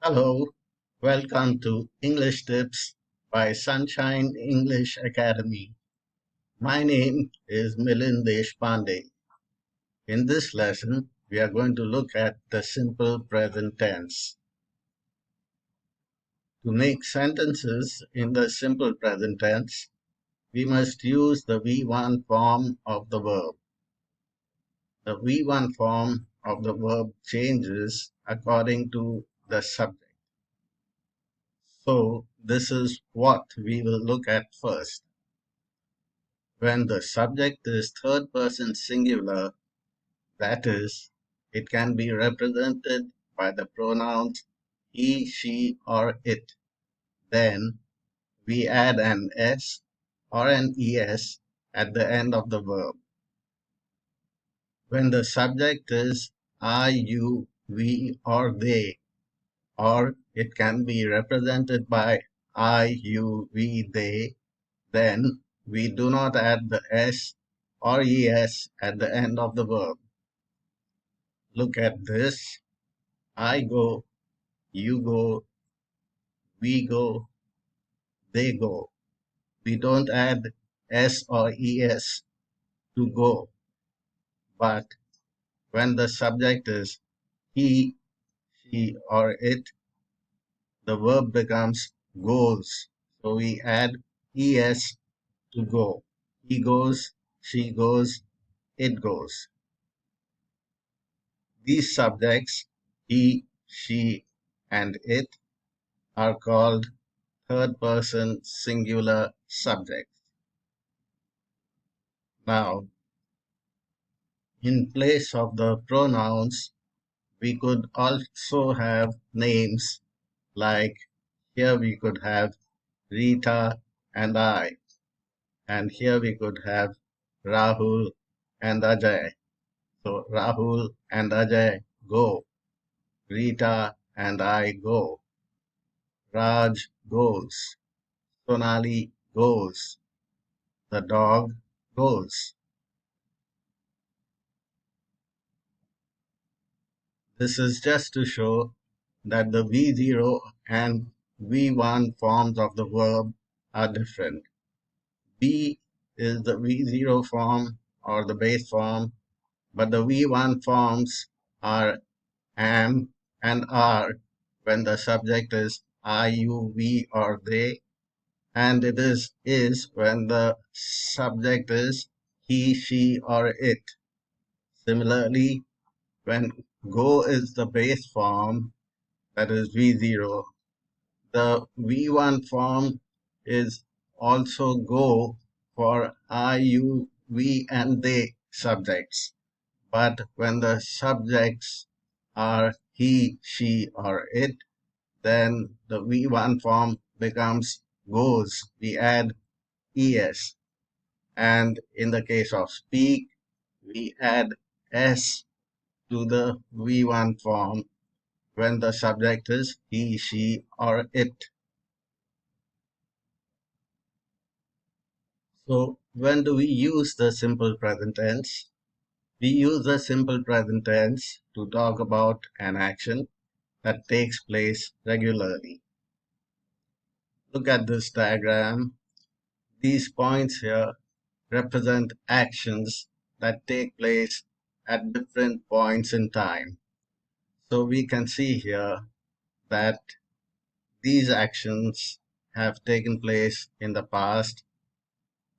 Hello, welcome to English Tips by Sunshine English Academy. My name is Milind Deshpande. In this lesson, we are going to look at the simple present tense. To make sentences in the simple present tense, we must use the V1 form of the verb. The V1 form of the verb changes according to the subject. So, this is what we will look at first. When the subject is third person singular, that is, it can be represented by the pronouns he, she, or it, then we add an s or an es at the end of the verb. When the subject is I, you, we, or they, or it can be represented by I, you, we, they, then we do not add the s or es at the end of the verb. Look at this. I go, you go, we go, they go. We don't add s or es to go, but when the subject is he, she, or it, the verb becomes goes. So we add es to go. He goes, she goes, it goes. These subjects, he, she, and it, are called third person singular subjects. Now, in place of the pronouns, we could also have names like here we could have Rita and I, and here we could have Rahul and Ajay. So Rahul and Ajay go, Rita and I go, Raj goes, Sonali goes, the dog goes. This is just to show that the V0 and V1 forms of the verb are different. V is the V0 form or the base form, but the V1 forms are am and are when the subject is I, you, we, or they, and it is when the subject is he, she, or it. Similarly, when go is the base form, that is V0, the V1 form is also go for I, you, we, and they subjects. But when the subjects are he, she, or it, then the V1 form becomes goes. We add es. And in the case of speak, we add s to the V1 form when the subject is he, she, or it. So when do we use the simple present tense? We use the simple present tense to talk about an action that takes place regularly. Look at this diagram. These points here represent actions that take place at different points in time. So we can see here that these actions have taken place in the past.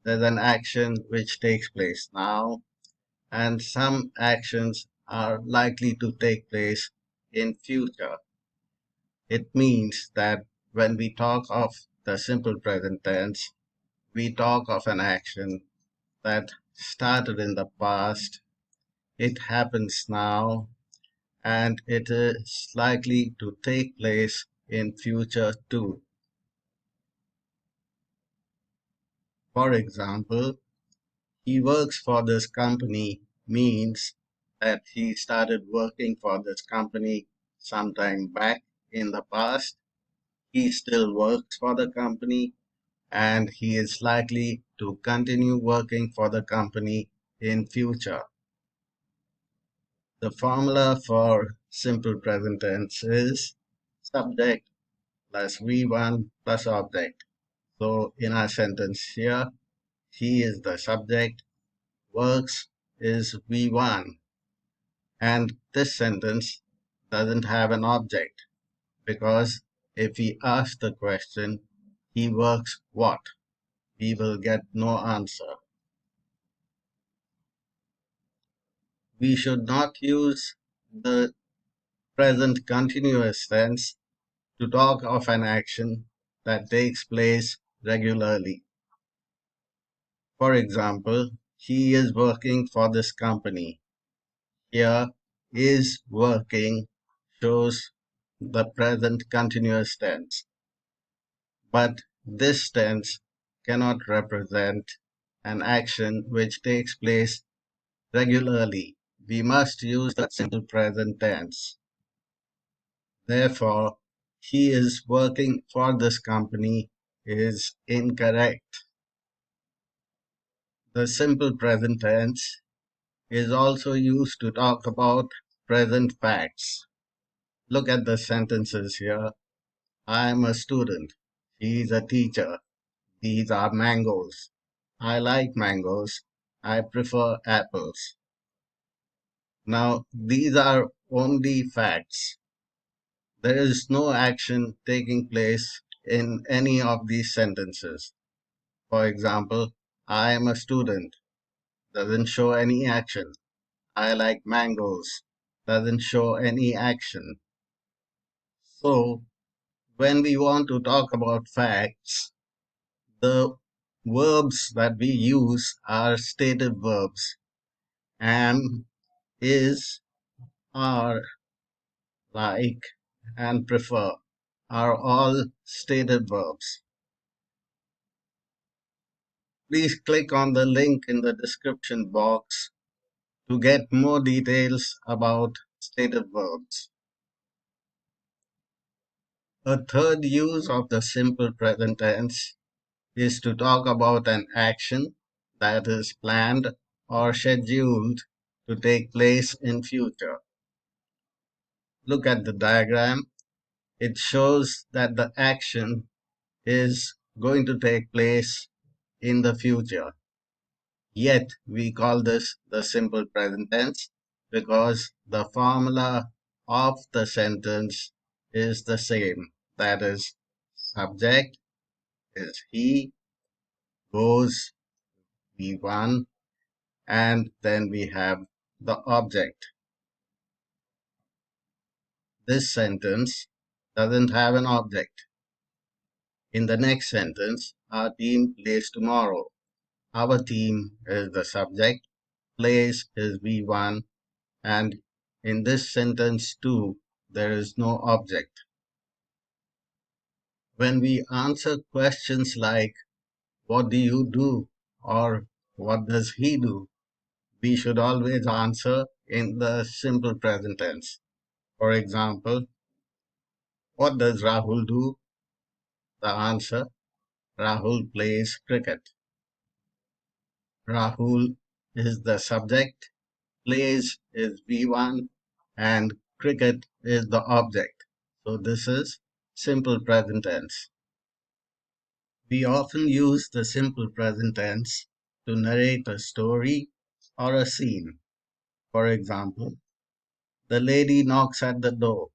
There's an action which takes place now, and some actions are likely to take place in future. It means that when we talk of the simple present tense, we talk of an action that started in the past, it happens now, and it is likely to take place in future too. For example, he works for this company means that he started working for this company sometime back in the past. He still works for the company and he is likely to continue working for the company in future. The formula for simple present tense is subject plus V1 plus object. So in our sentence here, he is the subject, works is V1, and this sentence doesn't have an object because if we ask the question, he works what? We will get no answer. We should not use the present continuous tense to talk of an action that takes place regularly. For example, he is working for this company. Here, is working shows the present continuous tense, but this tense cannot represent an action which takes place regularly. We must use the simple present tense. Therefore, he is working for this company is incorrect. The simple present tense is also used to talk about present facts. Look at the sentences here. I am a student. He is a teacher. These are mangoes. I like mangoes. I prefer apples. Now, these are only facts. There is no action taking place in any of these sentences. For example, I am a student doesn't show any action. I like mangoes doesn't show any action. So, when we want to talk about facts, the verbs that we use are stative verbs. Am, is, are, like, and prefer are all stative verbs. Please click on the link in the description box to get more details about stative verbs. A third use of the simple present tense is to talk about an action that is planned or scheduled to take place in future. Look at the diagram. It shows that the action is going to take place in the future. Yet we call this the simple present tense because the formula of the sentence is the same. That is, subject is he, goes V1, and then we have the object. This sentence doesn't have an object. In the next sentence, our team plays tomorrow. Our team is the subject, plays is V1, and in this sentence too, there is no object. When we answer questions like, what do you do? Or what does he do? We should always answer in the simple present tense. For example, what does Rahul do? The answer, Rahul plays cricket. Rahul is the subject, plays is V1, and cricket is the object. So this is simple present tense. We often use the simple present tense to narrate a story or a scene. For example, the lady knocks at the door.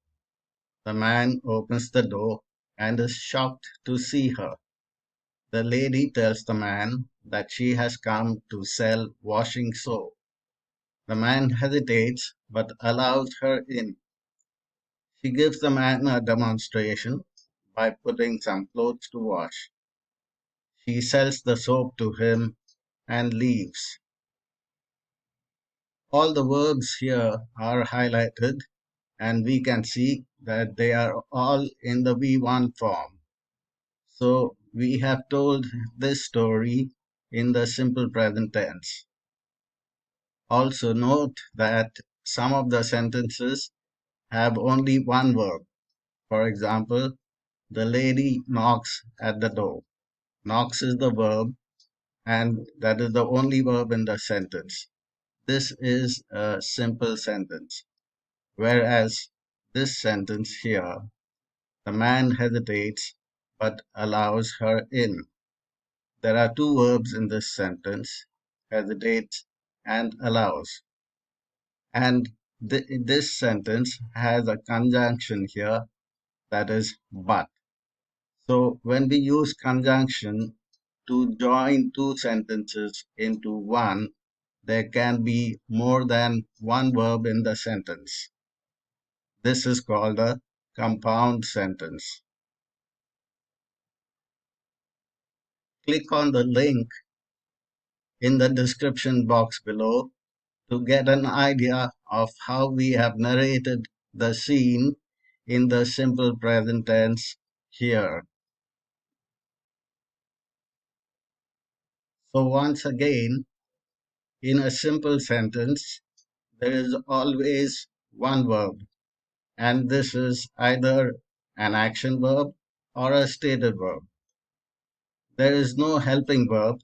The man opens the door and is shocked to see her. The lady tells the man that she has come to sell washing soap. The man hesitates but allows her in. She gives the man a demonstration by putting some clothes to wash. She sells the soap to him and leaves. All the verbs here are highlighted and we can see that they are all in the V1 form. So we have told this story in the simple present tense. Also note that some of the sentences have only one verb. For example, the lady knocks at the door. Knocks is the verb and that is the only verb in the sentence. This is a simple sentence. Whereas this sentence here The man hesitates but allows her in. There are two verbs in this sentence, hesitates and allows. And this sentence has a conjunction here, that is but. So when we use conjunction to join two sentences into one, there can be more than one verb in the sentence. This is called a compound sentence. Click on the link in the description box below to get an idea of how we have narrated the scene in the simple present tense here. So once again, in a simple sentence, there is always one verb, and this is either an action verb or a stated verb. There is no helping verb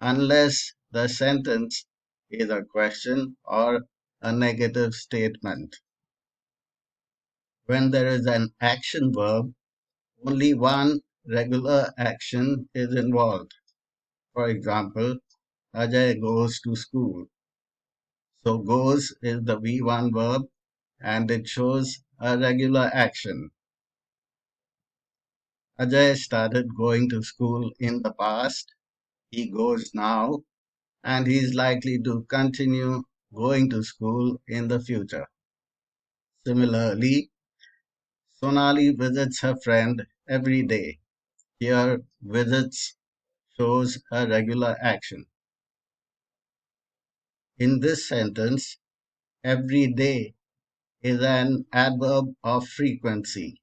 unless the sentence is a question or a negative statement. When there is an action verb, only one regular action is involved. For example, Ajay goes to school. So goes is the V1 verb and it shows a regular action. Ajay started going to school in the past. He goes now and he is likely to continue going to school in the future. Similarly, Sonali visits her friend every day. Here, visits shows a regular action. In this sentence, every day is an adverb of frequency.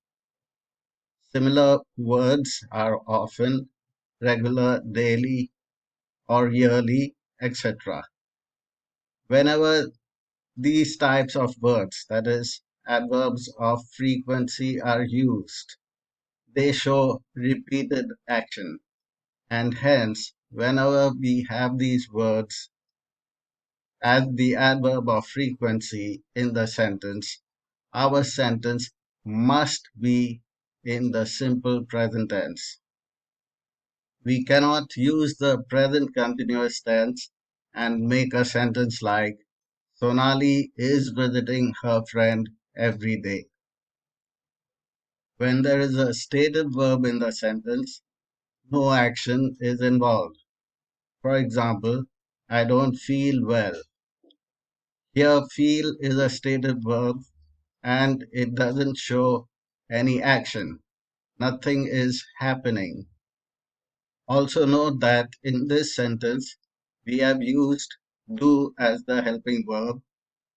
Similar words are often regular, daily, or yearly, etc. Whenever these types of words, that is, adverbs of frequency, are used, they show repeated action. And hence, whenever we have these words as the adverb of frequency in the sentence, our sentence must be in the simple present tense. We cannot use the present continuous tense and make a sentence like Sonali is visiting her friend every day. When there is a stated verb in the sentence, no action is involved. For example, I don't feel well. Here, feel is a stated verb and it doesn't show any action. Nothing is happening. Also note that in this sentence, we have used do as the helping verb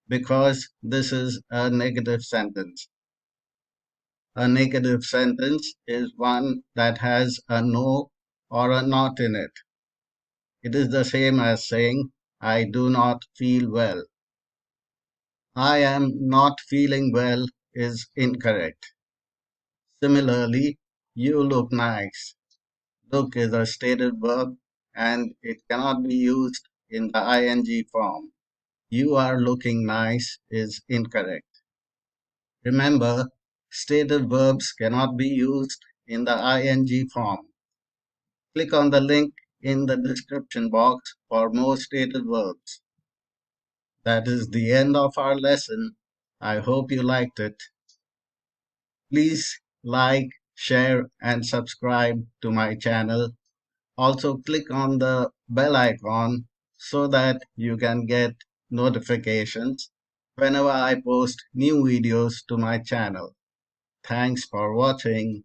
because this is a negative sentence. A negative sentence is one that has a no or a not in it. It is the same as saying, I do not feel well. I am not feeling well is incorrect. Similarly, you look nice. Look is a stated verb and it cannot be used in the ing form. You are looking nice is incorrect. Remember, stated verbs cannot be used in the ing form. Click on the link in the description box for more stated verbs. That is the end of our lesson. I hope you liked it. Please like, share, and subscribe to my channel. Also, click on the bell icon so that you can get notifications whenever I post new videos to my channel. Thanks for watching.